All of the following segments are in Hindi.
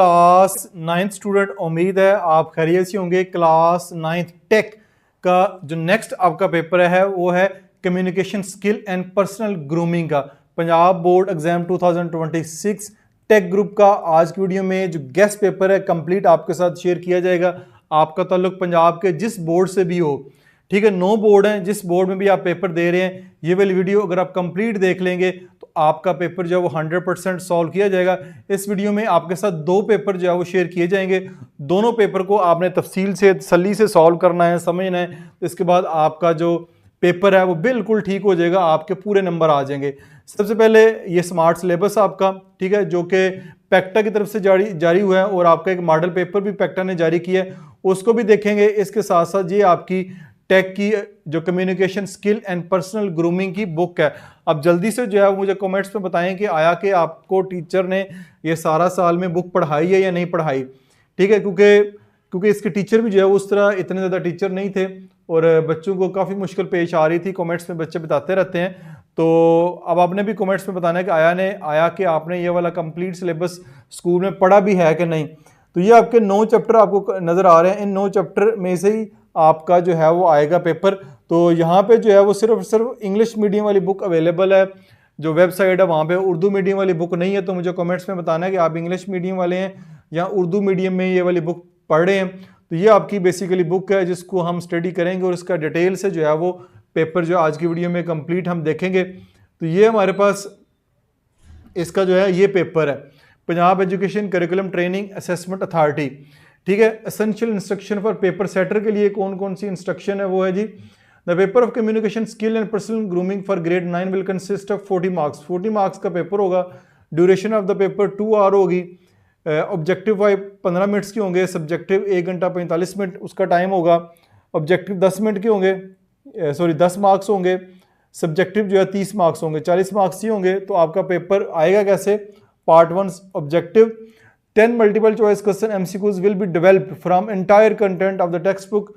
क्लास 9th स्टूडेंट, उम्मीद है आप खैरियत से होंगे। क्लास 9th टेक का जो नेक्स्ट आपका पेपर है वो है communication skill and personal grooming का Punjab board exam 2026 tech group का। आज की वीडियो में जो गेस्ट पेपर है कंप्लीट आपके साथ शेयर किया जाएगा। आपका ताल्लुक पंजाब के जिस बोर्ड से भी हो, ठीक है, 9 बोर्ड हैं, जिस बोर्ड में भी आप पेपर दे रहे हैं, ये वाली वीडियो अगर आप कंप्लीट देख लेंगे तो आपका पेपर जो है वो 100% सॉल्व किया जाएगा। इस वीडियो में आपके साथ 2 पेपर जो है वो शेयर किए जाएंगे। दोनों पेपर को आपने तफसील से तसल्ली से सॉल्व करना है, समझना है। तो इसके बाद आपका जो पेपर है वो बिल्कुल ठीक हो जाएगा, आपके पूरे नंबर आ जाएंगे। सबसे पहले ये स्मार्ट सिलेबस आपका, ठीक है, जो कि पैक्टा की तरफ से जारी हुआ है और आपका एक मॉडल पेपर भी पैक्टा ने जारी किया है, उसको भी देखेंगे। इसके साथ साथ ये आपकी टेक की जो communication skill and personal grooming की बुक है। अब जल्दी से जो है मुझे कमेंट्स में बताएं कि आया कि आपको टीचर ने ये सारा साल में बुक पढ़ाई है या नहीं पढ़ाई, ठीक है, क्योंकि इसके टीचर भी जो है उस तरह इतने ज़्यादा टीचर नहीं थे और बच्चों को काफ़ी मुश्किल पेश आ रही थी। कमेंट्स में बच्चे बताते रहते हैं, तो अब आपने भी कमेंट्स में बताना है कि आया कि आपने ये वाला कंप्लीट सिलेबस स्कूल में पढ़ा भी है कि नहीं। तो ये आपके 9 चैप्टर आपको नज़र आ रहे हैं। इन 9 चैप्टर में से ही आपका जो है वो आएगा पेपर। तो यहाँ पे जो है वो सिर्फ इंग्लिश मीडियम वाली बुक अवेलेबल है, जो वेबसाइट है वहाँ पे उर्दू मीडियम वाली बुक नहीं है। तो मुझे कमेंट्स में बताना है कि आप इंग्लिश मीडियम वाले हैं या उर्दू मीडियम में ये वाली बुक पढ़ रहे हैं। तो ये आपकी बेसिकली बुक है जिसको हम स्टडी करेंगे और इसका डिटेल से जो है वो पेपर जो आज की वीडियो में कंप्लीट हम देखेंगे। तो ये हमारे पास इसका जो है ये पेपर है, Punjab education curriculum training assessment authority, ठीक है। Essential instruction for paper setter के लिए कौन कौन सी इंस्ट्रक्शन है वो है जी। The paper of communication skill and personal grooming for grade 9 will consist of 40 marks. 40 marks का पेपर होगा। Duration of the paper 2 hour होगी। ऑब्जेक्टिव 15 मिनट्स के होंगे। सब्जेक्टिव 1 घंटा 45 मिनट उसका टाइम होगा। ऑब्जेक्टिव 10 मिनट के होंगे, 10 मार्क्स होंगे। सब्जेक्टिव जो है 30 मार्क्स होंगे, 40 मार्क्स ही होंगे। तो आपका पेपर आएगा कैसे? Part 1 objective 10 multiple choice question MCQs will be developed from entire content of the textbook.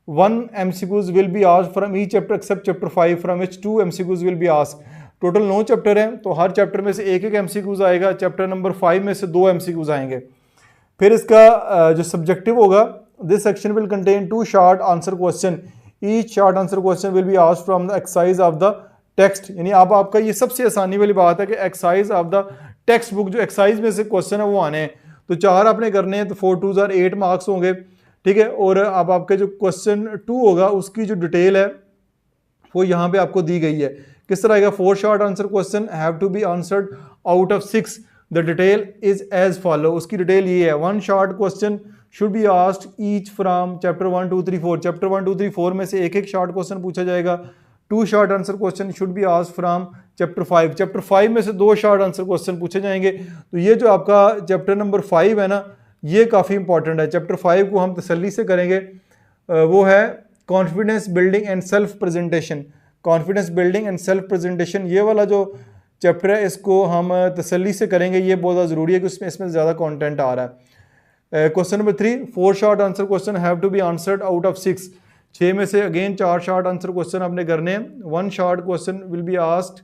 1 MCQs will be asked from each chapter except chapter 5 from which 2 MCQs will be asked. Total 9 chapter हैं तो हर चैप्टर में से एक MCQs आएगा। चैप्टर नंबर 5 में से 2 MCQs आएंगे। फिर इसका जो सब्जेक्टिव होगा, this section will contain 2 short answer question. Each short answer question will be asked from the exercise of the text. यानी अब आपका ये सबसे आसानी वाली बात है कि exercise of the text book, जो एक्सरसाइज में से क्वेश्चन है वो आने हैं। तो 4 आपने करने हैं, तो 4 2 ज़ार 8 मार्क्स होंगे, ठीक है। और अब आपके जो क्वेश्चन 2 होगा उसकी जो डिटेल है वो यहाँ पे आपको दी गई है। किस तरह आएगा? 4 short answer question have to be answered out of 6। The detail is as follow. उसकी डिटेल ये है, 1 short question should be asked each from chapter 1 2 3 4। Chapter 1 2 3 4 में से एक शॉर्ट क्वेश्चन पूछा जाएगा। 2 short answer question should be asked from chapter 5। Chapter 5 में से 2 शॉर्ट आंसर क्वेश्चन पूछे जाएंगे। तो ये जो आपका चैप्टर नंबर 5 है ना, ये काफ़ी इंपॉर्टेंट है। चैप्टर 5 को हम तसल्ली से करेंगे। वो है confidence building and self presentation. Confidence building and self presentation, ये वाला जो चैप्टर है इसको हम तसल्ली से करेंगे। ये बहुत ज़्यादा ज़रूरी है कि इसमें ज़्यादा कॉन्टेंट आ रहा है। Question number 3, 4 short answer question have to be answered out of 6। 6 में से अगेन 4 शॉर्ट आंसर क्वेश्चन आपने करने हैं। 1 short question will be asked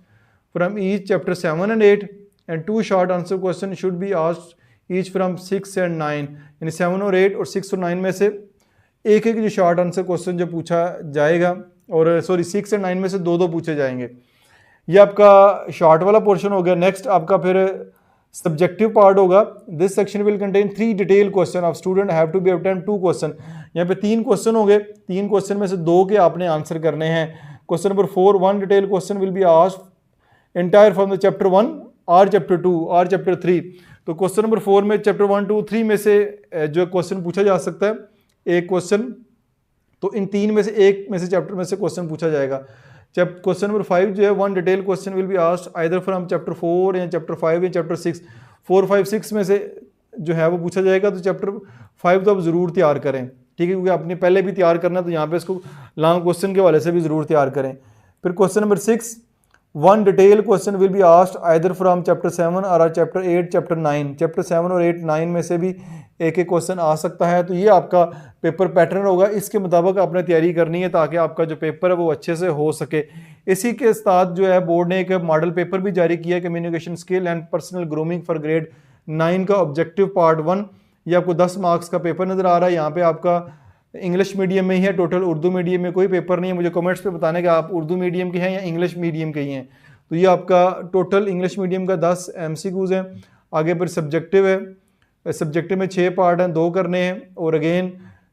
from each chapter 7 and 8 and 2 short answer question should be asked each from 6 and 9। यानी 7 और 8 और 6 और 9 में से एक जो शॉर्ट आंसर क्वेश्चन जो पूछा जाएगा, और 6 और 9 में से 2 पूछे जाएंगे। ये आपका शॉर्ट वाला पोर्शन हो गया। नेक्स्ट आपका फिर सब्जेक्टिव पार्ट होगा। This section will contain 3 detail question of student have to be attempt 2 question. यहाँ पे 3 क्वेश्चन होंगे। 3 क्वेश्चन में से 2 के आपने आंसर करने हैं। Question number 4, 1 detail question will be asked entire from the chapter 1 और चैप्टर 2 और चैप्टर 3। तो क्वेश्चन नंबर 4 में चैप्टर 1 2 3 में से जो क्वेश्चन पूछा जा सकता है, एक क्वेश्चन, तो इन 3 में से एक में से चैप्टर में से क्वेश्चन पूछा जाएगा। क्वेश्चन नंबर 5 जो है 1 detail question will be asked either from chapter 4 या चैप्टर 5 या चैप्टर 6। 4 5 6 में से जो है वो पूछा जाएगा। तो चैप्टर 5 तो आप ज़रूर तैयार करें, ठीक है, क्योंकि आपने पहले भी तैयार करना है, तो यहाँ पे इसको लॉन्ग क्वेश्चन के वाले से भी ज़रूर तैयार करें। फिर question number 6, 1 detail question will be asked either from chapter 7 और चैप्टर 8 चैप्टर 9। चैप्टर 7 और 8 9 में से भी एक क्वेश्चन आ सकता है। तो ये आपका पेपर पैटर्न होगा, इसके मुताबिक आपने तैयारी करनी है ताकि आपका जो पेपर है वो अच्छे से हो सके। इसी के साथ जो है बोर्ड ने एक मॉडल पेपर भी जारी किया है, communication skill and personal grooming for grade 9 का ऑब्जेक्टिव पार्ट 1। ये आपको 10 मार्क्स का पेपर नज़र आ रहा है। यहाँ पे आपका इंग्लिश मीडियम में ही है, टोटल उर्दू मीडियम में कोई पेपर नहीं है। मुझे कमेंट्स पे बताने कि आप उर्दू मीडियम के हैं या इंग्लिश मीडियम के ही हैं। तो ये आपका टोटल इंग्लिश मीडियम का 10 MCQs हैं। आगे फिर सब्जेक्टिव है, सब्जेक्टिव में 6 पार्ट हैं, 2 करने हैं। और अगेन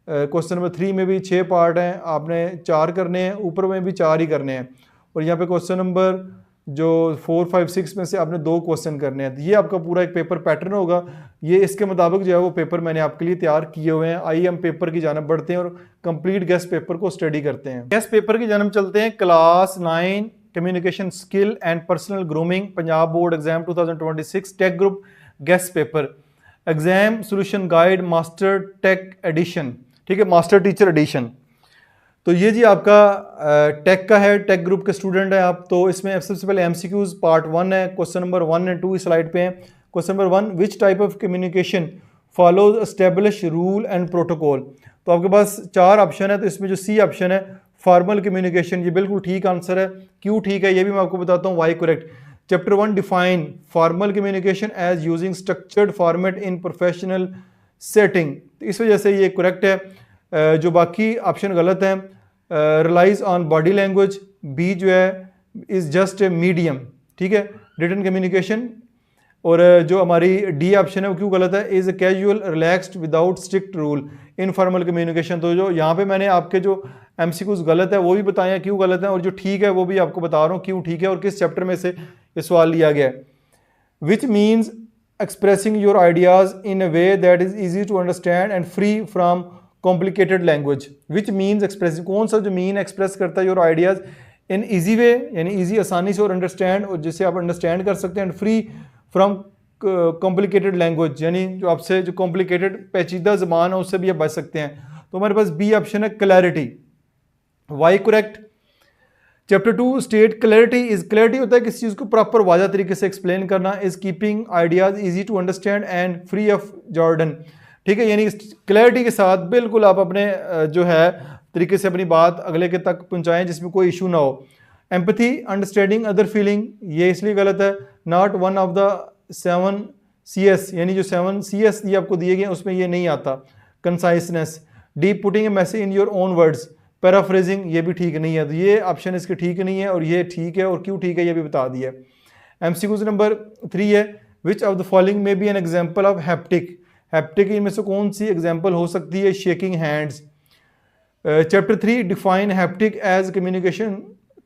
क्वेश्चन नंबर 3 में भी 6 पार्ट हैं, आपने 4 करने हैं, ऊपर में भी 4 ही करने हैं। और यहाँ पे क्वेश्चन नंबर जो 4, 5, 6 में से आपने 2 क्वेश्चन करने हैं। तो ये आपका पूरा एक पेपर पैटर्न होगा। ये इसके मुताबिक जो है वो पेपर मैंने आपके लिए तैयार किए हुए हैं। आइए हम पेपर की जानब बढ़ते हैं और कंप्लीट गेस्ट पेपर को स्टडी करते हैं। गेस्ट पेपर की जानब चलते हैं। Class 9 communication skill and personal grooming, Punjab board exam 2026 tech group guest paper, exam solution guide master tech edition, ठीक है, मास्टर टीचर एडिशन। तो ये जी आपका टेक का है, टेक ग्रुप के स्टूडेंट है आप। तो इसमें सबसे पहले MCQs पार्ट 1 है, क्वेश्चन नंबर 1 एंड 2 इस स्लाइड पे हैं। Question number 1, which type of communication follows establish rule and protocol. तो आपके पास 4 ऑप्शन है। तो इसमें जो सी ऑप्शन है फॉर्मल कम्युनिकेशन, ये बिल्कुल ठीक आंसर है। क्यों ठीक है ये भी मैं आपको बताता हूँ, why correct. Chapter 1 define formal communication as using structured format in professional setting, तो इस वजह से ये करेक्ट है। जो बाकी ऑप्शन गलत है, relies on body language, B जो है इज़ जस्ट ए मीडियम, ठीक है, रिटन कम्युनिकेशन। और जो हमारी डी ऑप्शन है वो क्यों गलत है, is a casual relaxed without strict rule informal communication. तो जो यहाँ पे मैंने आपके जो MCQs गलत है वो भी बताए हैं क्यों गलत है, और जो ठीक है वो भी आपको बता रहा हूँ क्यों ठीक है और किस चैप्टर में से ये सवाल लिया गया है। Which means expressing your ideas in a way that is easy to understand and free from complicated language, which means expressing, कौन सा जो मीन एक्सप्रेस करता है your ideas in easy way, यानी easy आसानी से और understand, और जिससे आप understand कर सकते हैं, and free from complicated language, यानी जो आपसे जो complicated पेचीदा ज़बान है उससे भी आप बच सकते हैं। तो हमारे पास बी ऑप्शन है clarity, why correct। Chapter 2 state clarity is, clarity होता है किसी चीज़ को प्रॉपर वाज़ा तरीके से एक्सप्लेन करना, is keeping ideas easy to understand and free of jargon, ठीक है, यानी क्लैरिटी के साथ बिल्कुल आप अपने जो है तरीके से अपनी बात अगले के तक पहुंचाएं जिसमें कोई इशू ना हो। एम्पैथी अंडरस्टैंडिंग अदर फीलिंग, ये इसलिए गलत है। Not one of the 7 CS, यानी जो 7 CS ये आपको दिए गए उसमें ये नहीं आता। Conciseness, the putting a message in your own words, paraphrasing, ये भी ठीक नहीं है। तो ये ऑप्शन इसके ठीक नहीं है और ये ठीक है, और क्यों ठीक है ये भी बता दिया। MCQs नंबर 3 है, विच ऑफ द फॉलोइंग में B an example of haptic, haptic इनमें से कौन सी एग्जाम्पल हो सकती है, shaking hands. Chapter 3 define haptic as communication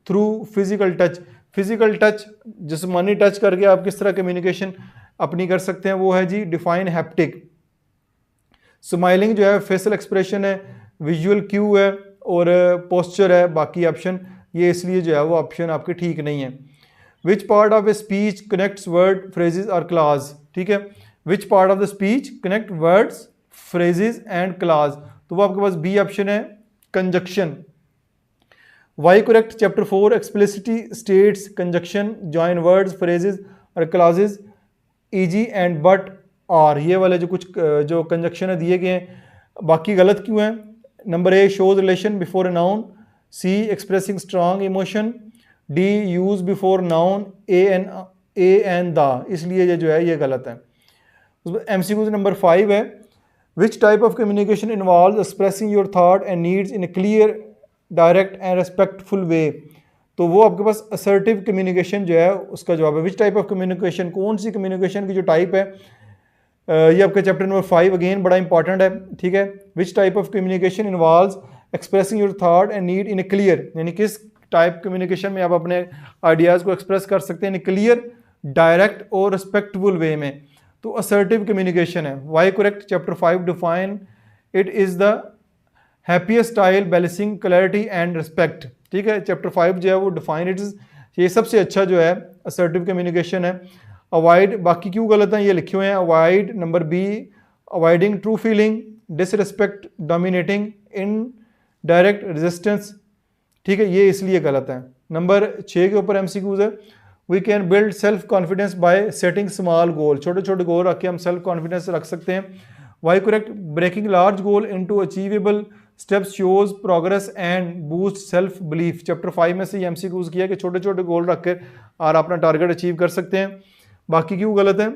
through physical touch, physical touch जिस्मानी टच करके आप किस तरह कम्युनिकेशन अपनी कर सकते हैं, वो है जी डिफाइन हैप्टिक। स्माइलिंग जो है फेशियल एक्सप्रेशन है, विजुअल क्यू है और पोस्चर है बाकी ऑप्शन, ये इसलिए जो है वो ऑप्शन आपके ठीक नहीं है। Which part of a speech connects word phrases और क्लाज, ठीक है, which part of the speech connect words phrases and clause, तो वो आपके पास बी ऑप्शन है conjunction. Why correct. Chapter 4 explicitly states conjunction join words phrases और क्लाजेस ईजी एंड बट और, ये वाले जो कुछ जो कंजक्शन है दिए गए हैं बाकी गलत क्यों हैं। Number A shows relation before a noun, C expressing strong emotion, D use before noun A an the, इसलिए ये जो है ये गलत है। MCQ नंबर 5 है, which type of communication involve expressing your thought and needs in a clear direct and respectful way, तो वो आपके पास असर्टिव कम्युनिकेशन जो है उसका जवाब है। विच टाइप ऑफ कम्युनिकेशन, कौन सी कम्युनिकेशन की जो टाइप है, ये आपका चैप्टर नंबर 5 अगेन बड़ा इंपॉर्टेंट है, ठीक है। Which type of communication involves expressing your thought and need in a clear, यानी किस टाइप कम्युनिकेशन में आप अपने आइडियाज़ को एक्सप्रेस कर सकते हैं इन क्लियर डायरेक्ट और रिस्पेक्टफुल वे में, तो असर्टिव कम्युनिकेशन है। Why correct. Chapter 5 define it is the happiest style balancing clarity and respect, ठीक है। चैप्टर 5 जो है वो डिफाइन इट इज़, ये सबसे अच्छा जो है असर्टिव कम्युनिकेशन है। अवॉइड, बाकी क्यों गलत हैं ये लिखे हुए हैं। Avoid number B, avoiding true feeling, disrespect, dominating, indirect resistance, ठीक है, ये इसलिए गलत है। नंबर 6 के ऊपर MCQs है, we can build self confidence by setting small goal, छोटे छोटे गोल रख के हम सेल्फ कॉन्फिडेंस रख सकते हैं। Why correct. Breaking large goal into achievable steps shows progress and boost self belief, chapter 5 में से MCQs किया कि छोटे छोटे गोल रख कर और अपना टारगेट अचीव कर सकते हैं, बाकी क्यों गलत है।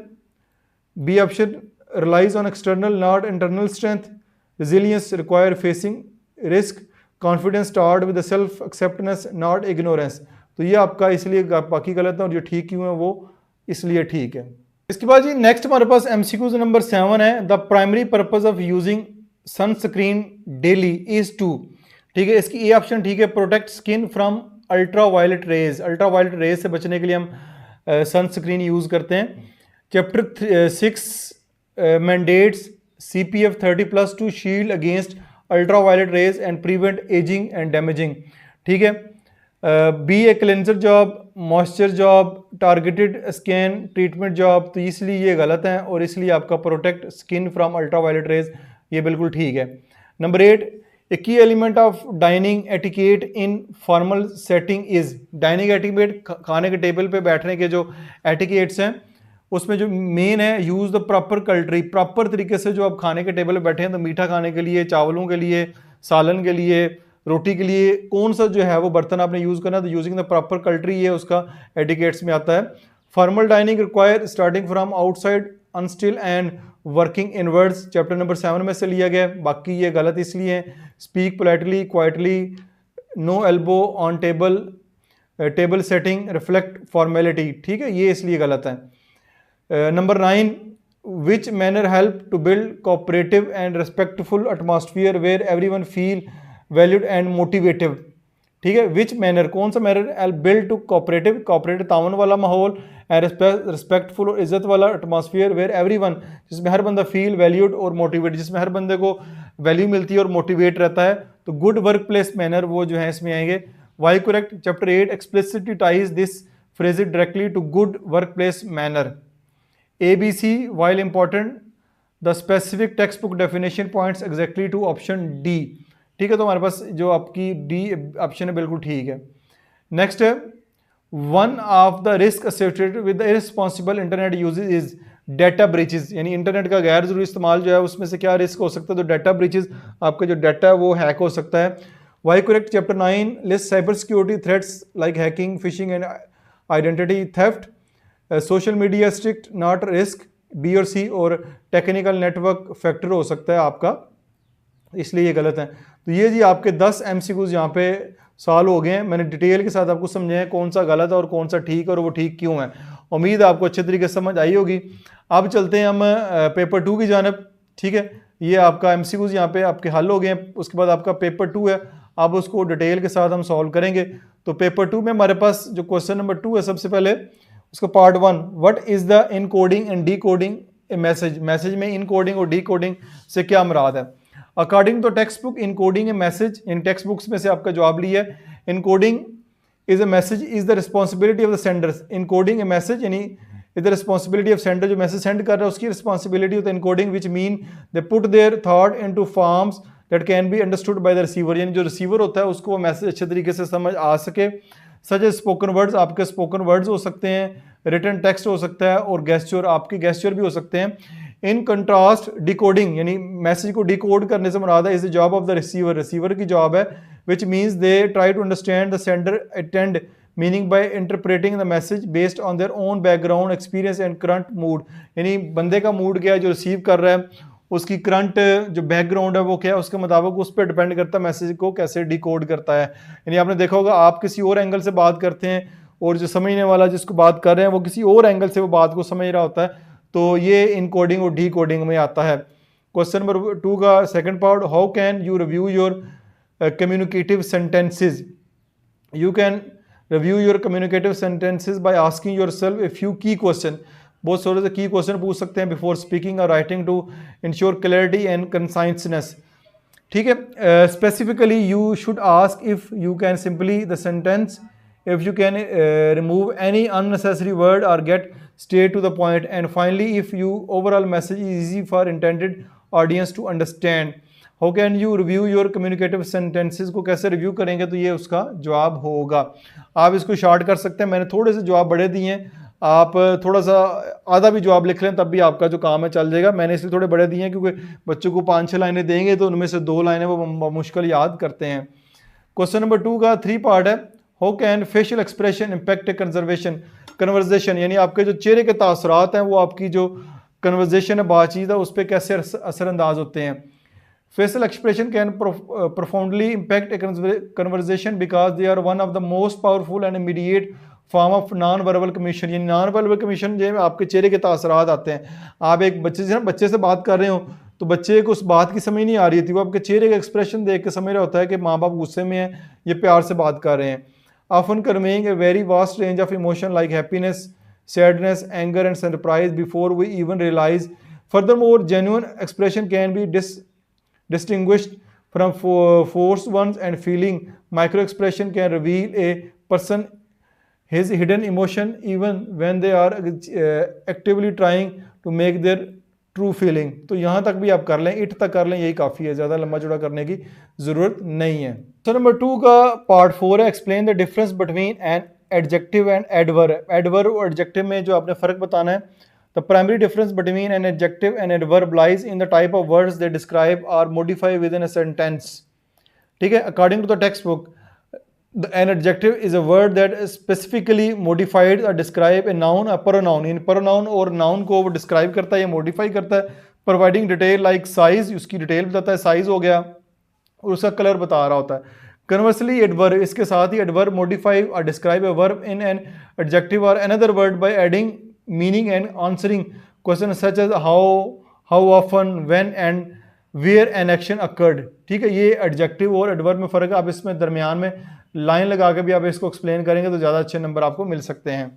B option relies on external not internal strength, resilience require facing risk, confidence start with the self acceptance not ignorance। तो ये आपका इसलिए बाकी गलत है और जो ठीक क्यों है वो इसलिए ठीक है। इसके बाद जी नेक्स्ट हमारे पास MCQs नंबर 7 है, the primary purpose of using sunscreen daily is to, ठीक है, इसकी ए ऑप्शन ठीक है, protect skin from ultra violet rays, ultra violet rays से बचने के लिए हम सनस्क्रीन यूज करते हैं। Chapter 6 mandates CPF 30+ to shield against ultraviolet rays and prevent aging and damaging, ठीक है। B a cleanser job, moisture job, targeted skin treatment job, तो इसलिए ये गलत है और इसलिए आपका protect skin from ultraviolet rays ये बिल्कुल ठीक है। Number 8, a key element of dining etiquette in formal setting is, dining etiquette खाने के टेबल पे बैठने के जो एटिकेट्स हैं उसमें जो मेन है यूज़ द प्रॉपर कल्ट्री, प्रॉपर तरीके से जो आप खाने के टेबल पे बैठे हैं तो मीठा खाने के लिए, चावलों के लिए, सालन के लिए, रोटी के लिए कौन सा जो है वो बर्तन आपने यूज़ करना है, तो यूजिंग द प्रॉपर कल्ट्री ये उसका एटिकेट्स में आता है। Formal dining require starting from outside utensil and working inwards, chapter number 7 में से लिया गया, बाकी ये गलत इसलिए है। Speak politely quietly, no elbow on table, table setting reflect formality, ठीक है, ये इसलिए गलत है। Number 9, which manner help to build cooperative and respectful atmosphere where everyone feel valued and motivative, ठीक है, विच मैनर कौन सा manner help build to cooperative तावन वाला माहौल एंड रिस्पेक्टफुल और इज्जत वाला एटमॉस्फेयर वेयर एवरीवन, जिसमें हर बंदा फील वैल्यूड और मोटिवेट, जिसमें हर बंदे को वैल्यू मिलती है और मोटिवेट रहता है, तो गुड वर्क प्लेस मैनर वो जो है इसमें आएंगे। Why correct, chapter 8 explicitly ties this phrase directly to good work place manner. ABC, while important, the specific textbook definition points exactly to option D, ठीक है, तो हमारे पास जो आपकी D ऑप्शन है बिल्कुल ठीक है। नेक्स्ट है, one of the risk associated with the irresponsible internet usage is data breaches, यानी इंटरनेट का गैर जरूरी इस्तेमाल जो है उसमें से क्या रिस्क हो सकता है, तो डाटा ब्रीचेस, आपका जो डाटा है वो हैक हो सकता है। Why correct, chapter 9 list cyber security threats like hacking, phishing and identity theft, social media strict not risk, B और सी, और टेक्निकल नेटवर्क फैक्टर हो सकता है आपका, इसलिए ये गलत है। तो ये जी आपके 10 MCQs यहाँ पे सॉल्व हो गए हैं, मैंने डिटेल के साथ आपको समझाया कौन सा गलत है और कौन सा ठीक है और वो ठीक क्यों है। उम्मीद है आपको अच्छे तरीके से समझ आई होगी। अब चलते हैं हम पेपर 2 की जानब, ठीक है, ये आपका MCQs यहाँ पे आपके हल हो गए हैं, उसके बाद आपका पेपर 2 है, अब उसको डिटेल के साथ हम सॉल्व करेंगे। तो पेपर 2 में हमारे पास जो क्वेश्चन नंबर 2 है, सबसे पहले उसका part 1, what is the encoding and decoding a message, message में इनकोडिंग और डीकोडिंग से क्या मुराद है। According to text book encoding a message, इन टेक्स्ट बुक्स में से आपका जवाब लिया है, encoding is a message is the responsibility of the sender, encoding a message यानी is the responsibility of sender, जो मैसेज सेंड कर रहा है उसकी रिस्पॉन्सिबिलिटी होता है encoding, which mean they put there thought into forms that can be understood by the receiver, यानी जो रिसीवर होता है उसको वो मैसेज अच्छे तरीके से समझ आ सके। सच एज स्पोकन वर्ड्स, आपके स्पोकन वर्ड्स हो सकते हैं, रिटन टेक्स्ट हो सकता है, और गेस्चर, आपके गेस्चर भी हो सकते हैं। इन कंट्रास्ट डिकोडिंग यानी मैसेज को डिकोड करने से मुराद है is the job of the receiver, receiver की जॉब है, which means they try to understand the sender intended meaning by interpreting the message based on their own background experience and current mood, यानी बंदे का मूड क्या है जो रिसीव कर रहा है, उसकी करंट जो बैकग्राउंड है वो क्या है, उसके मुताबिक उस पर डिपेंड करता है मैसेज को कैसे डिकोड करता है। यानी आपने देखा होगा आप किसी और एंगल से बात करते हैं और जो समझने वाला जिसको बात कर रहे हैं वो किसी और एंगल से वो बात को समझ रहा होता है, तो ये इनकोडिंग और डीकोडिंग में आता है। क्वेश्चन नंबर 2 का second part, how can you review your communicative sentences, you can review your communicative sentences by asking yourself a few key question, बहुत सारे की क्वेश्चन पूछ सकते हैं बिफोर स्पीकिंग और writing to ensure clarity and conciseness, ठीक है। Specifically you should ask if you can simply the sentence, if you can remove any unnecessary word or get straight to the point, and finally if you overall message is easy for intended audience to understand, how can you review your communicative sentences, को कैसे रिव्यू करेंगे, तो ये उसका जवाब होगा। आप इसको शॉर्ट कर सकते हैं, मैंने थोड़े से जवाब बड़े दिए हैं, आप थोड़ा सा आधा भी जवाब लिख लें तब भी आपका जो काम है चल जाएगा, मैंने इसलिए थोड़े बड़े दिए हैं क्योंकि बच्चों को 5-6 लाइनें देंगे तो उनमें से 2 लाइनें वो मुश्किल याद करते हैं। क्वेश्चन नंबर 2 का 3 पार्ट है, how can facial expression impact conversation, यानी आपके जो चेहरे के तासरात हैं वो आपकी जो कन्वर्जेशन है, बातचीत है, उस पर कैसे असरअंदाज होते हैं। Facial expression can profoundly impact a conversation because they are one of the most powerful and immediate form of non verbal communication. यानी नॉन वर्बल कम्युनिकेशन जो है आपके चेहरे के तासरात आते हैं। आप एक बच्चे से बात कर रहे हो तो बच्चे को उस बात की समझ नहीं आ रही थी, वो आपके चेहरे का एक्सप्रेशन देख के समझ रहा होता है कि माँ बाप गुस्से में हैं, ये प्यार से बात कर रहे हैं। Often conveying a very vast range of emotion like happiness, sadness, anger and surprise before we even realise. Furthermore genuine expression can be distinguished from forced ones and feeling. Micro expression can reveal a person his hidden emotion even when they are actively trying to make their true feeling। तो यहाँ तक भी आप कर लें, इट तक कर लें, यही काफ़ी है, ज़्यादा लंबा चौड़ा करने की ज़रूरत नहीं है। तो नंबर 2 का पार्ट 4 है, explain the difference between an adjective and adverb. Adverb और एडजेक्टिव में जो आपने फ़र्क बताना है। The primary difference between an adjective and adverb lies in the type of words they describe or modify within a sentence। ठीक है, according to the textbook, an adjective is a word that is specifically modified or describe a noun or pronoun। In pronoun और noun को वो describe करता है या modify करता है, providing detail like size, उसकी डिटेल बताता है, size हो गया, और उसका कलर बता रहा होता है। Conversely, adverb, इसके साथ ही adverb modify or describe a verb in an adjective or another word by adding meaning and answering questions such as how often, when and where an action occurred। ठीक है, ये एडजेक्टिव और एडवर्ब में फ़र्क है। आप इसमें दरमियान में लाइन लगा के भी आप इसको एक्सप्लेन करेंगे तो ज़्यादा अच्छे नंबर आपको मिल सकते हैं।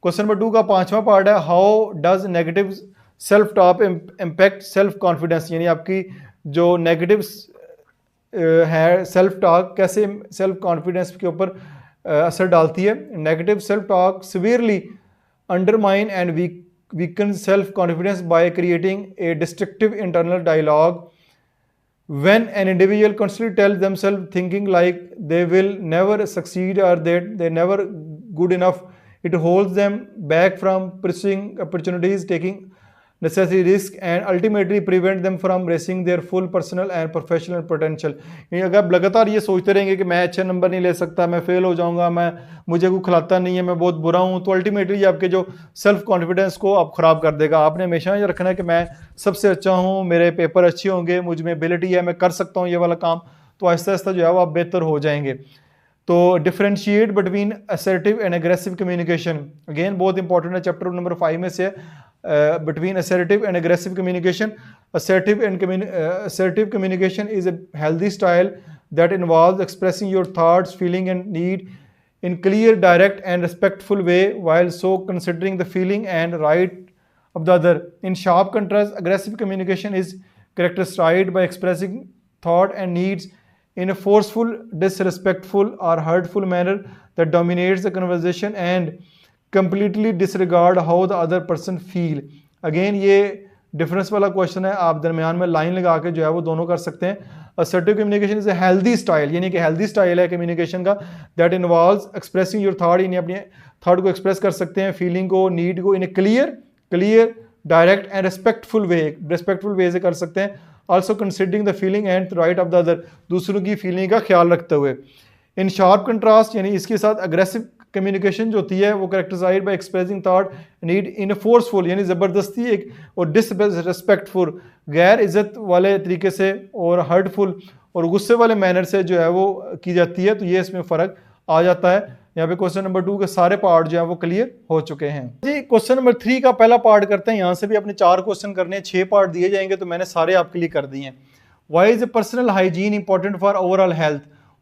क्वेश्चन नंबर 2 का 5वां पार्ट है, how does negative self talk impact self confidence. यानी आपकी जो नेगेटिव है सेल्फ टॉक कैसे सेल्फ कॉन्फिडेंस के ऊपर असर डालती है। Negative self talk severely undermine and weaken self-confidence by creating a destructive internal dialogue। When an individual constantly tells themselves thinking like they will never succeed or that they're never good enough, it holds them back from pursuing opportunities, taking necessary risk and ultimately prevent them from reaching their full personal and professional potential। अगर आप लगातार ये सोचते रहेंगे कि मैं अच्छे नंबर नहीं ले सकता, मैं फेल हो जाऊंगा, मुझे कोई खिलाता नहीं है, मैं बहुत बुरा हूँ, तो अल्टीमेटली आपके जो सेल्फ कॉन्फिडेंस को आप ख़राब कर देगा। आपने हमेशा ये रखना है कि मैं सबसे अच्छा हूँ, मेरे पेपर अच्छे होंगे, मुझ में एबिलिटी है, मैं कर सकता हूँ ये वाला काम, तो आहिस्ता आहिस्ता जो है वो आप बेहतर हो जाएंगे। तो differentiate between assertive and aggressive communication, again बहुत इंपॉर्टेंट है, चैप्टर नंबर 5 में से between assertive and aggressive communication। Assertive communication is a healthy style that involves expressing your thoughts, feeling and need in clear, direct and respectful way while so considering the feeling and right of the other। In sharp contrast, aggressive communication is characterized by expressing thought and needs in a forceful, disrespectful or hurtful manner that dominates the conversation and completely disregard how the other person feel। Again ये डिफरेंस वाला क्वेश्चन है, आप दरमियान में लाइन लगा के जो है वो दोनों कर सकते हैं। Assertive communication is a healthy style, यानी कि हेल्दी स्टाइल है कम्युनिकेशन का, that involves expressing your thought, यानी अपने थॉट को एक्सप्रेस कर सकते हैं, फीलिंग को, नीड को इन a clear direct and respectful way से कर सकते हैं। Also considering the feeling and right of the other, दूसरों की फीलिंग का ख्याल रखते हुए। इन शार्प कंट्रास्ट, यानी इसके साथ अग्रेसिव कम्युनिकेशन जो होती है वो characterised by expressing thought need in a forceful, यानी ज़बरदस्ती एक, और डिसरिस्पेक्टफुल, गैर इज़्ज़त वाले तरीके से, और हर्टफुल और गुस्से वाले मैनर से जो है वो की जाती है। तो ये इसमें फ़र्क आ जाता है। यहाँ पे क्वेश्चन नंबर 2 के सारे पार्ट जो है वो क्लियर हो चुके हैं जी। क्वेश्चन नंबर 3 का पहला पार्ट करते हैं। यहाँ से भी अपने 4 क्वेश्चन करने हैं, 6 पार्ट दिए जाएंगे, तो मैंने सारे आपके लिए कर दिए हैं। Why is a personal hygiene important for overall health.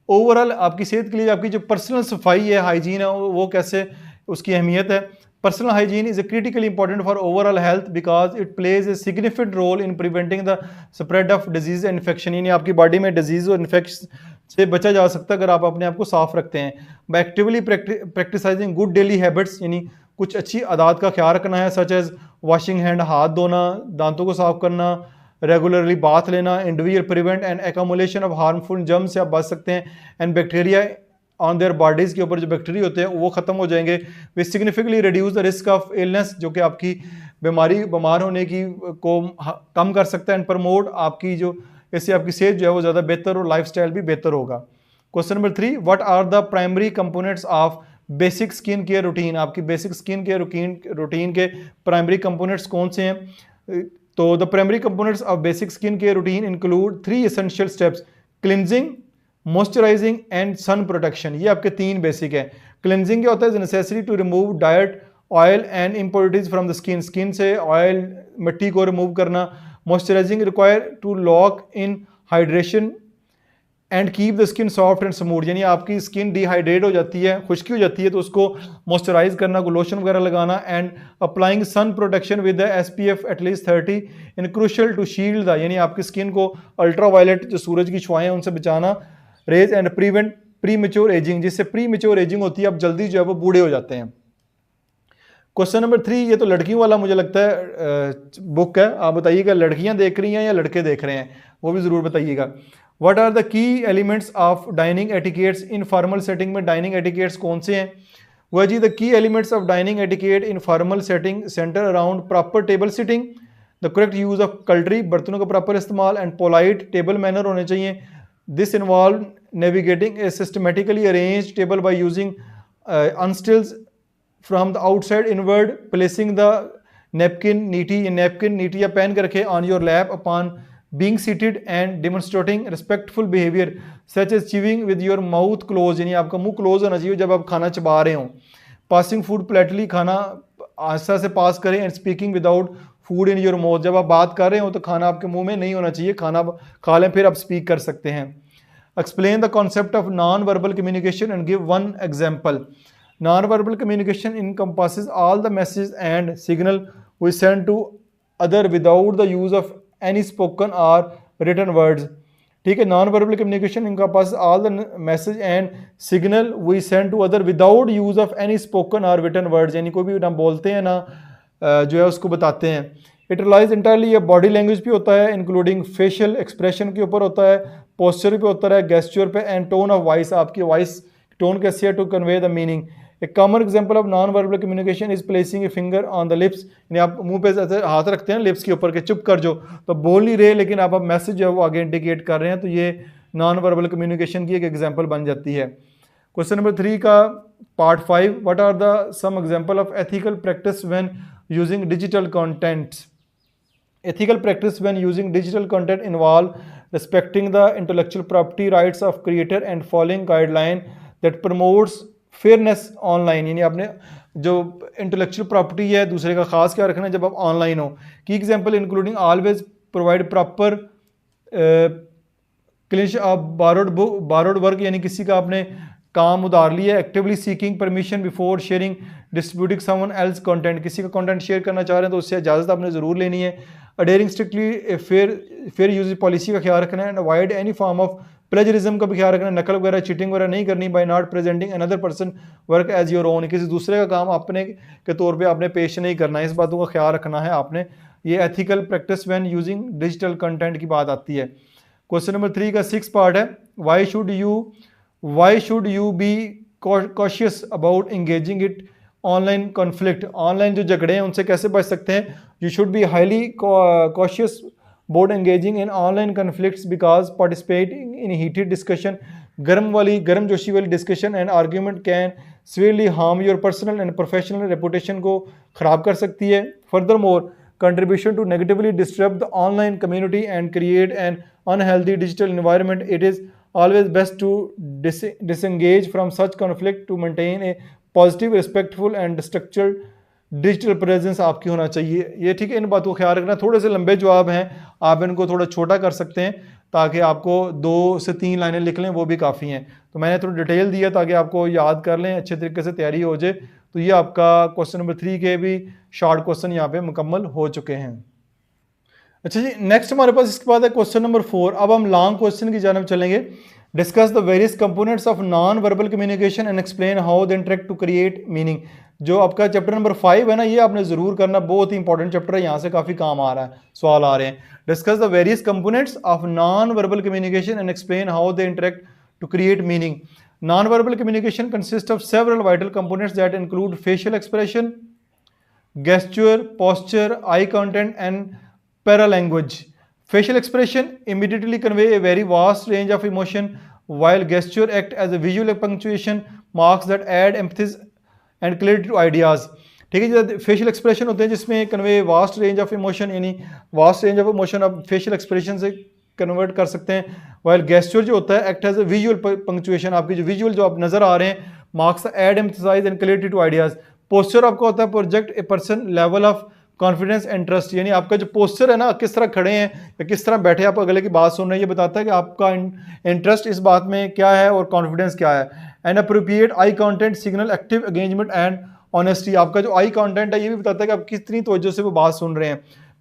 Overall आपकी सेहत के लिए आपकी जो पर्सनल सफाई है, हाइजीन है, वो कैसे उसकी अहमियत है। Personal hygiene is critically important for overall health because it plays a significant role in preventing the spread of disease and infection. यानी आपकी बॉडी में डिजीज और इन्फेक्शन से बचा जा सकता है अगर आप अपने आप को साफ रखते हैं। By actively practising good daily habits, यानी कुछ अच्छी आदत का ख्याल रखना है, सच एज वॉशिंग हैंड, हाथ धोना, दांतों को साफ करना, रेगुलरली बाथ लेना, individual prevent and accumulation of harmful germ से आप बच सकते हैं, and bacteria on their bodies के ऊपर जो बैक्टीरिया होते हैं वो ख़त्म हो जाएंगे। They significantly reduce the risk of illness, जो कि आपकी बीमार होने की को कम कर सकता है, एंड प्रमोट आपकी जो, इससे आपकी सेहत जो है वो ज़्यादा बेहतर और लाइफ स्टाइल भी बेहतर होगा। Question number 3, what are the primary components of basic skin care routine, आपकी बेसिक स्किन केयर रूटीन के प्राइमरी कंपोनेंट्स कौन से हैं? तो the primary components of basic skin care routine include 3 essential steps: cleansing, moisturizing and sun protection. ये आपके 3 बेसिक है। क्लिनजिंग क्या होता है? नेसेसरी टू रिमूव डायट, oil and impurities from the skin, skin से ऑयल, मिट्टी को रिमूव करना। Moisturizing require to lock in hydration and keep the skin soft and smooth, यानी आपकी स्किन डिहाइड्रेट हो जाती है, खुश्की हो जाती है, तो उसको मॉइस्चराइज करना, को लोशन वगैरह लगाना। And applying sun protection with the SPF at least 30 in crucial to shield the, यानी आपकी स्किन को अल्ट्रा वायलेट जो सूरज की छुआएं हैं उनसे बचाना। Rays and prevent premature ageing, जिससे प्री मेच्योर एजिंग होती है, आप जल्दी जो है वो बूढ़े हो जाते हैं। क्वेश्चन नंबर 3, ये तो लड़कियों वाला मुझे लगता है बुक है, आप बताइएगा लड़कियां देख रही हैं या लड़के देख रहे हैं, वो भी ज़रूर बताइएगा। What are the key elements of dining etiquettes in formal setting में डाइनिंग एटिकेट्स कौन से हैं? वह जी, the key elements of dining etiquette in formal setting centre around proper table sitting, the correct use of cutlery, बर्तनों का प्रॉपर इस्तेमाल, एंड पोलाइट टेबल मैनर होने चाहिए। This involve navigating a systematically arrange table by using utensils from the outside inward, placing the napkin neatly या पहन कर रखे on your lap upon being seated and demonstrating respectful behavior such as chewing with your mouth closed, यानी आपका मुंह क्लोज होना चाहिए जब आप खाना चबा रहे हो। passing food politely, खाना आस्था से पास करें। and speaking without food in your mouth, जब आप बात कर रहे हो तो खाना आपके मुंह में नहीं होना चाहिए, खाना खा लें फिर आप स्पीक कर सकते हैं। explain the concept of non-verbal communication and give one example. Non-verbal communication encompasses all the messages and signal we send to other without the use of any spoken or written words, ठीक है। नॉन वर्बल कम्युनिकेशन इनका pass all the message and signal we send to other without use of any spoken or written words, यानी कोई भी ना बोलते हैं ना जो है उसको बताते हैं। इट रिलाइज इंटायरली, ये बॉडी लैंग्वेज पे होता है, इंक्लूडिंग फेशियल एक्सप्रेशन के ऊपर होता है, पोस्चर पे होता है, गेस्चर पे, एंड टोन ऑफ वॉइस, आपकी वॉइस टोन कैसी है to convey the meaning. A common example of non verbal communication is placing a finger on the lips, यानी आप मुंह पे ऐसे हाथ रखते हैं लिप्स के ऊपर के चुप कर जो, तो बोल नहीं रहे लेकिन आप मैसेज जो है वो आगे इंडिकेट कर रहे हैं, तो ये नॉन वर्बल कम्युनिकेशन की एक एग्जाम्पल बन जाती है। क्वेश्चन नंबर 3 का part 5, what are the some example of ethical practice when using digital contents? Ethical practice when using digital content involve respecting the intellectual property rights of creator and following guideline that promotes fairness online, यानी आपने जो इंटेलेक्चुअल प्रॉपर्टी है दूसरे का खास क्या रखना है जब आप ऑनलाइन हो। की example including always provide proper cliché of borrowed work, यानी किसी का आपने काम उधार लिया। Actively seeking permission before sharing distributing someone else content, किसी का कंटेंट शेयर करना चाह रहे हैं तो उससे इजाज़त आपने ज़रूर लेनी है। Adhering strictly fair use policy का ख्याल रखना है। And avoid any form of plagiarism का भी ख्याल रखना है, नकल वगैरह चीटिंग वगैरह नहीं करनी। By not presenting another person work as your own, किसी दूसरे का काम अपने के तौर पे आपने पेश नहीं करना है, इस बातों का ख्याल रखना है आपने। ये ethical practice when using digital content की बात आती है। क्वेश्चन नंबर 3 का 6 पार्ट है, why should you be cautious about engaging it online conflict, online जो झगड़े हैं उनसे कैसे बच सकते हैं? You should be highly cautious about engaging in online conflicts because participating in heated discussion, गर्म जोशी वाली discussion and argument can severely harm your personal and professional reputation को ख़राब कर सकती है। Further more contribution to negatively disrupt the online community and create an unhealthy digital environment. It is always best to disengage from such conflict to maintain a positive, respectful and structured digital presence आपकी होना चाहिए। ये ठीक है, इन बातों का ख्याल रखना। थोड़े से लंबे जवाब हैं, आप इनको थोड़ा छोटा कर सकते हैं ताकि आपको 2 से 3 लाइनें लिख लें, वो भी काफ़ी हैं। तो मैंने थोड़ा डिटेल दिया ताकि आपको याद कर लें, अच्छे तरीके से तैयारी हो जाए। तो ये आपका क्वेश्चन नंबर 3 के भी शॉर्ट क्वेश्चन यहाँ पे मुकम्मल हो चुके हैं। अच्छा जी, नेक्स्ट हमारे पास इसके बाद है क्वेश्चन नंबर 4। अब हम लॉन्ग क्वेश्चन की जानब चलेंगे। Discuss the various components of non verbal communication and explain how they interact to create meaning. जो आपका चैप्टर नंबर 5 है ना, ये आपने ज़रूर करना, बहुत ही इंपॉर्टेंट चैप्टर है, यहाँ से काफ़ी काम आ रहा है, सवाल आ रहे हैं। Discuss the various components of non verbal communication and explain how they interact to create meaning. Non-verbal communication consists of several vital components that include facial expression, gesture, posture, eye contact, and paralanguage. Facial expression immediately convey a very vast range of emotion, while gesture act as a visual punctuation, marks that add emphasis and clarity to ideas. ठीक है जी, फेशियल एक्सप्रेशन होते हैं जिसमें convey vast range of emotion, यानी वास्ट रेंज ऑफ इमोशन आप फेशियल एक्सप्रेशन से कन्वर्ट कर सकते हैं। वाइल गेस्चर जो होता है act as a visual punctuation, आपकी जो विजुअल जो आप नजर आ रहे हैं, marks add emphasise and clarity to ideas. Posture आपका होता है project a person level of confidence and trust, यानी आपका जो पोस्चर है ना, किस तरह खड़े हैं या किस तरह बैठे आप अगले की बात सुन रहे हैं, ये बताता है कि आपका इंटरेस्ट इस बात में क्या है और कॉन्फिडेंस क्या है। And appropriate I content signal active engagement and honesty, आपका जो आई कॉन्टेंट है ये भी बताता है कि आप कितनी तवज्जो से वो बात सुन रहे हैं।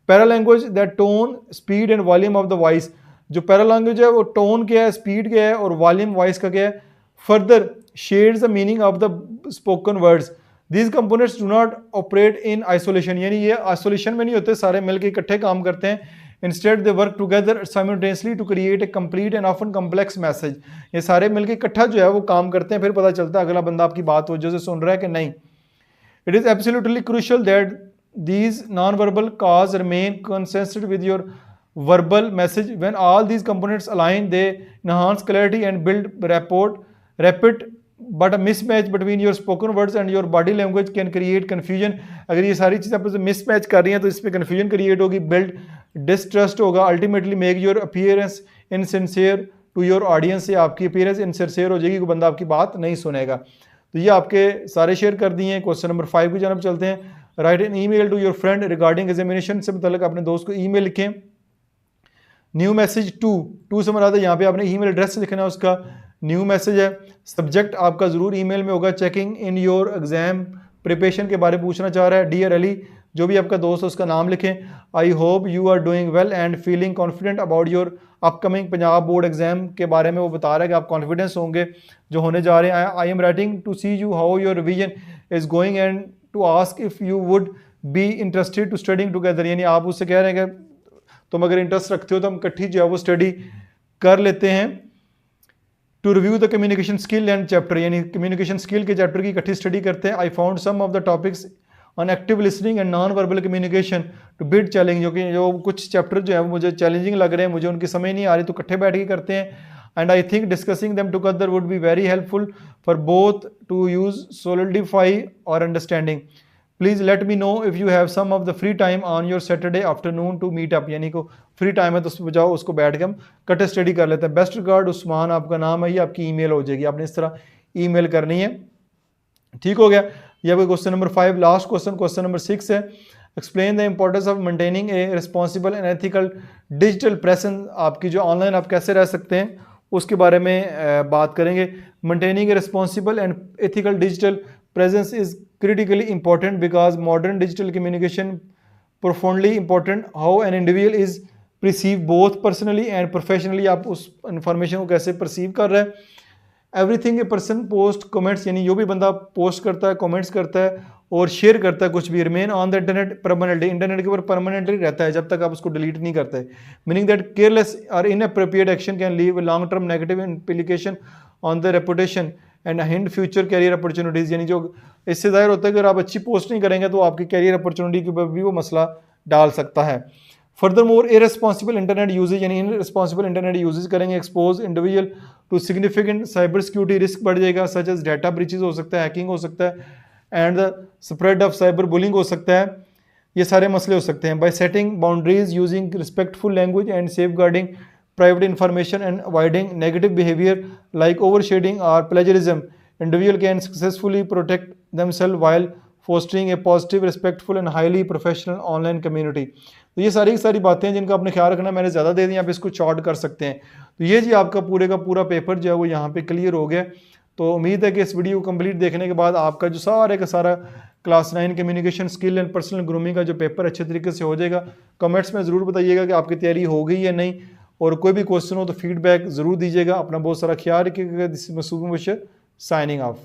Para language that tone speed and volume of the voice, जो पैरा लैंग्वेज है वो टोन क्या है, स्पीड क्या है और वॉल्यूम वॉइस का क्या है। Further shades the meaning of the spoken words, these components do not operate in isolation, यानी ये आइसोलेशन में नहीं होते, सारे मिलकर इकट्ठे काम करते हैं। Instead they work together simultaneously to create a complete and often complex message, ये सारे मिलकर इकट्ठा जो है वो काम करते हैं, फिर पता चलता है अगला बंदा आपकी बात तवज्जो से सुन रहा है कि नहीं। It is absolutely crucial that these non-verbal cause remain consistent with your verbal message. When all these components align, they enhance clarity and build rapport. Rapid, but a mismatch between your spoken words and your body language can create confusion. अगर ये सारी चीज़ें आपस में mismatch कर रही हैं तो इसमें confusion create होगी, build distrust होगा, ultimately make your appearance insincere to your audience, से आपकी appearance insincere हो जाएगी, कोई बंदा आपकी बात नहीं सुनेगा। तो ये आपके सारे शेयर कर दिए हैं। क्वेश्चन नंबर 5 की जानब चलते हैं। Write an email to your friend regarding examination, से मतलब अपने दोस्त को ईमेल लिखें। न्यू मैसेज टू से मराद है यहाँ पे आपने ईमेल एड्रेस लिखना है, उसका न्यू मैसेज है। सब्जेक्ट आपका ज़रूर ईमेल में होगा, checking in your exam preparation के बारे में पूछना चाह रहा है। डियर अली, जो भी आपका दोस्त है उसका नाम लिखें। I hope you are doing well and feeling confident about your upcoming Punjab board exam के बारे में वो बता रहा है कि आप कॉन्फिडेंस होंगे जो होने जा रहे हैं। I am writing to see you how your revision is going and to ask if you would be interested to studying together, यानी आप उससे कह रहे हैं कि तुम अगर इंटरेस्ट रखते हो तो हम इकट्ठी जो है वो स्टडी कर लेते हैं। To review the communication skill and chapter, यानी कम्युनिकेशन स्किल के चैप्टर की इकट्ठी स्टडी करते हैं। I found some of the topics on active listening and non verbal communication too bit challenge, जो कुछ चैप्टर जो है वो मुझे चैलेंजिंग लग रहे हैं, मुझे उनकी समझ नहीं आ रही, तो इकट्ठे बैठ के करते हैं। And I think discussing them together would be very helpful for both to use solidify our understanding. Please let me know if you have some of the free time on your Saturday afternoon to meet up, यानी को फ्री टाइम है तो उसको जाओ, उसको बैठ के हम कट स्टडी कर लेते हैं। बेस्ट रिगार्ड उस्मान आपका नाम है, ये आपकी ईमेल हो जाएगी, आपने इस तरह ईमेल करनी है। ठीक हो गया, ये आपका question number 5। Last question number 6 है। Explain the importance of maintaining A responsible and ethical digital presence, आपकी जो ऑनलाइन आप कैसे रह सकते हैं उसके बारे में बात करेंगे। Maintaining A responsible and ethical digital presence is critically important because modern digital communication profoundly important how an individual is perceived both personally and professionally, आप उस इंफॉर्मेशन को कैसे परसीव कर रहे हैं। Everything a person post comments, यानी जो भी बंदा पोस्ट करता है, कमेंट्स करता है और शेयर करता है कुछ भी, remain on the internet permanently, internet के ऊपर परमानेंटली रहता है जब तक आप उसको डिलीट नहीं करते। मीनिंग दैट केयरलेस और inappropriate action can leave long term negative implication on the reputation and hinder future career opportunities, यानी जो इससे जाहिर होता है कि अगर आप अच्छी पोस्ट नहीं करेंगे तो आपकी कैरियर अपॉर्चुनिटी के ऊपर भी वो मसला डाल सकता है। Furthermore irresponsible internet usage, यानी इनरिस्पॉन्सिबल इंटरनेट यूजेज करेंगे, expose individual to significant cyber security risk बढ़ जाएगा, सच एज डाटा ब्रीचेज हो सकता है, हैकिंग हो सकता है and the spread of cyber bullying हो सकता है, ये सारे मसले हो सकते हैं। By setting boundaries using respectful language and safeguarding private information and avoiding negative behavior like overshading or plagiarism, individual can successfully protect themselves while fostering a positive, respectful and highly professional online community। तो ये सारी सारी बातें हैं जिनका आपने ख्याल रखना, मैंने ज़्यादा दे दी, आप इसको शॉर्ट कर सकते हैं। तो ये जी आपका पूरे का पूरा पेपर जो है वो यहाँ पे क्लियर हो गया। तो उम्मीद है कि इस वीडियो को कंप्लीट देखने के बाद आपका जो सारे का सारा class 9 communication skill and personal grooming का जो पेपर अच्छे तरीके से हो जाएगा। कमेंट्स में ज़रूर बताइएगा कि आपकी तैयारी हो गई या नहीं, और कोई भी क्वेश्चन हो तो फीडबैक ज़रूर दीजिएगा। अपना बहुत सारा ख्याल रखिएगा। This is Masood Mubashar signing of.